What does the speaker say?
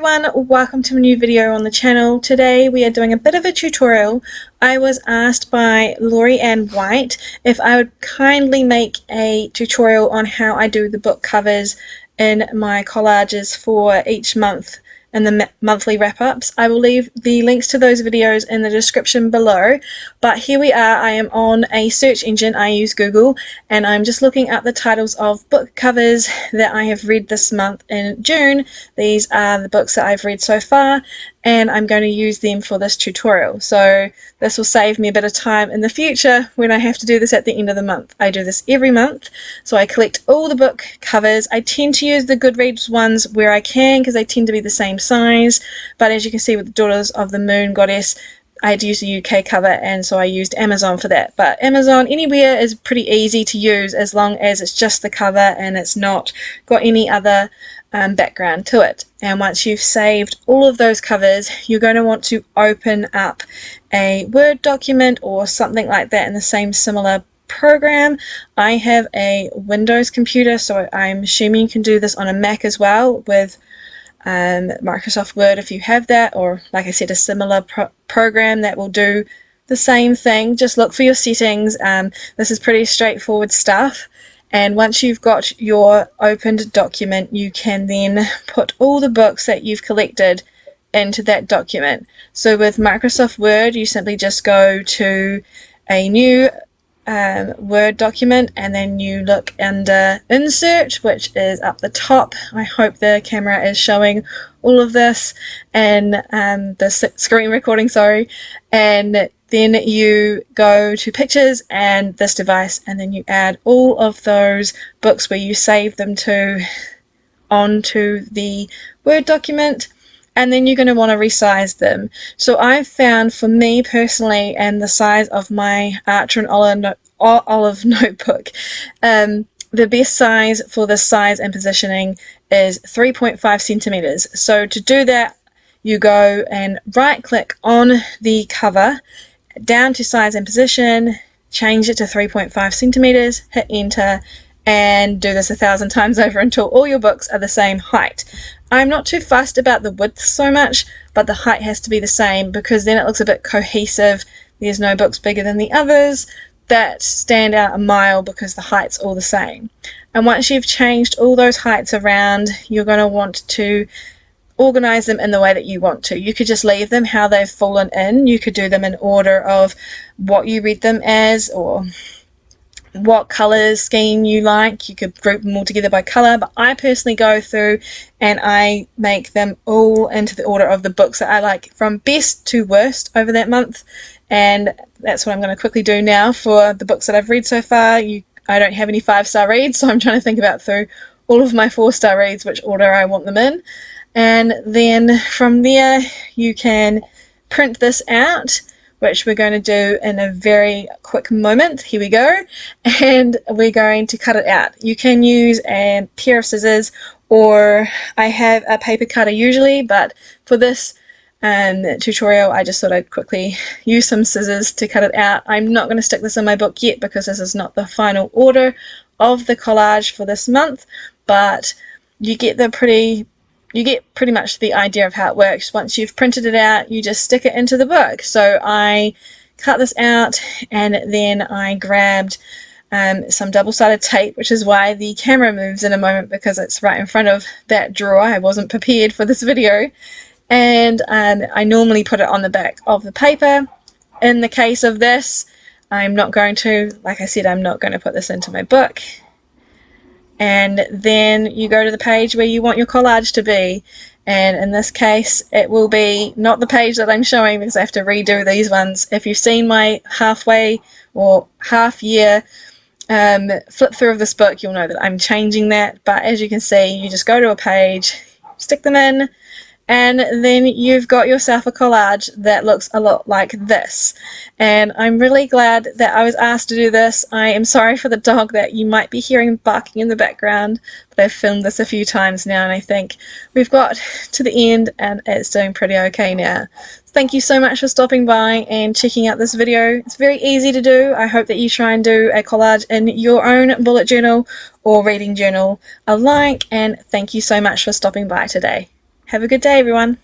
everyone, welcome to a new video on the channel. Today we are doing a bit of a tutorial. I was asked by Laurie Ann White if I would kindly make a tutorial on how I do the book covers in my collages for each month and the monthly wrap-ups. I will leave the links to those videos in the description below, but here we are. I am on a search engine. I use Google, and I'm just looking at the titles of book covers that I have read this month in June. These are the books that I've read so far, and I'm going to use them for this tutorial. So this will save me a bit of time in the future when I have to do this at the end of the month. I do this every month, so I collect all the book covers. I tend to use the Goodreads ones where I can because they tend to be the same size, but as you can see with the Daughters of the Moon Goddess, I had to use the UK cover, and so I used Amazon for that. But Amazon anywhere is pretty easy to use as long as it's just the cover and it's not got any other background to it. And once you've saved all of those covers, you're going to want to open up a Word document or something like that in the same similar program. I have a Windows computer, so I'm assuming you can do this on a Mac as well with Microsoft Word if you have that, or like I said, a similar program that will do the same thing. Just look for your settings. This is pretty straightforward stuff, and once you've got your opened document, you can then put all the books that you've collected into that document. So with Microsoft Word, you simply just go to a new Word document, and then you look under Insert, which is up the top. I hope the camera is showing all of this, and the screen recording, sorry, and then you go to Pictures and this device, and then you add all of those books where you save them to onto the Word document, and then you're going to want to resize them. So I've found, for me personally, and the size of my Archer and Olive notebook, the best size for this size and positioning is 3.5 centimeters. So to do that, you go and right click on the cover, down to size and position, change it to 3.5 centimeters, hit enter, and do this 1,000 times over until all your books are the same height. I'm not too fussed about the width so much, but the height has to be the same because then it looks a bit cohesive. There's no books bigger than the others that stand out a mile because the height's all the same. And once you've changed all those heights around, you're going to want to organize them in the way that you want to. You could just leave them how they've fallen in. You could do them in order of what you read them as, or what color scheme you like. You could group them all together by color, but I personally go through and I make them all into the order of the books that I like from best to worst over that month, and that's what I'm going to quickly do now for the books that I've read so far. I don't have any 5-star reads, so I'm trying to think about through all of my 4-star reads which order I want them in, and then from there you can print this out, which we're going to do in a very quick moment. Here we go, and we're going to cut it out. You can use a pair of scissors, or I have a paper cutter usually, but for this tutorial I just thought I'd quickly use some scissors to cut it out. I'm not going to stick this in my book yet because this is not the final order of the collage for this month, but you get pretty much the idea of how it works. Once you've printed it out, you just stick it into the book. So I cut this out, and then I grabbed some double-sided tape, which is why the camera moves in a moment, because it's right in front of that drawer. I wasn't prepared for this video, and I normally put it on the back of the paper. In the case of this, I'm not going to, like I said, I'm not going to put this into my book. And then you go to the page where you want your collage to be, and in this case it will be not the page that I'm showing because I have to redo these ones. If you've seen my halfway or half year flip through of this book, you'll know that I'm changing that, but as you can see, you just go to a page, stick them in, and then you've got yourself a collage that looks a lot like this. And I'm really glad that I was asked to do this. I am sorry for the dog that you might be hearing barking in the background, but I've filmed this a few times now, and I think we've got to the end and it's doing pretty okay now. Thank you so much for stopping by and checking out this video. It's very easy to do. I hope that you try and do a collage in your own bullet journal or reading journal alike, and thank you so much for stopping by today. Have a good day, everyone.